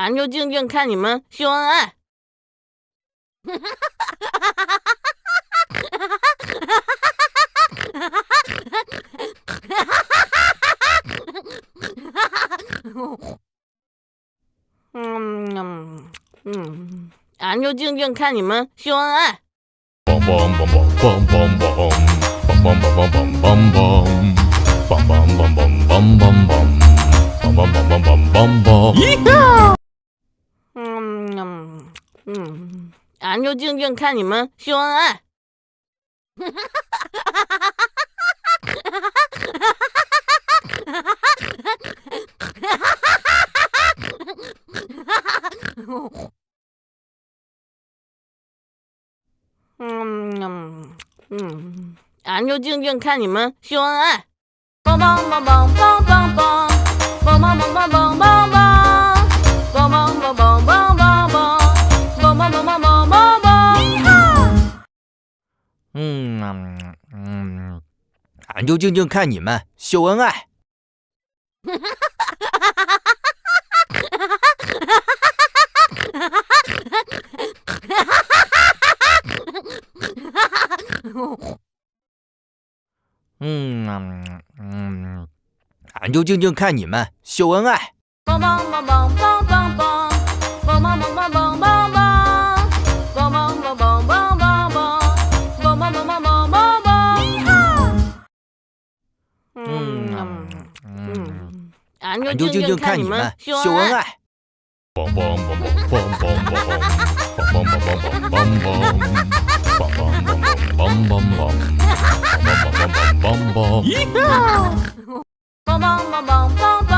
俺就静静看你们秀恩爱。俺就静静看你们秀恩爱。梆梆梆梆梆梆梆，梆梆梆梆梆梆梆，梆梆梆梆梆梆梆，梆梆梆梆梆梆梆。咦！俺就静静看你们秀恩爱。俺就静静看你们秀恩爱。梆梆梆梆梆梆梆，梆梆梆梆梆梆梆，梆梆梆梆梆梆梆，梆梆梆梆梆梆梆。俺就静静看你们秀恩爱。俺就静静看你们秀恩爱。梆梆梆梆梆梆梆，梆梆梆梆梆梆梆，梆梆梆梆梆梆梆，梆梆梆梆梆梆梆。俺就静静看你们秀恩爱。梆梆梆梆梆梆梆，梆梆梆梆梆梆梆，梆梆梆梆梆梆梆，梆梆梆梆梆梆梆。梆梆梆梆梆。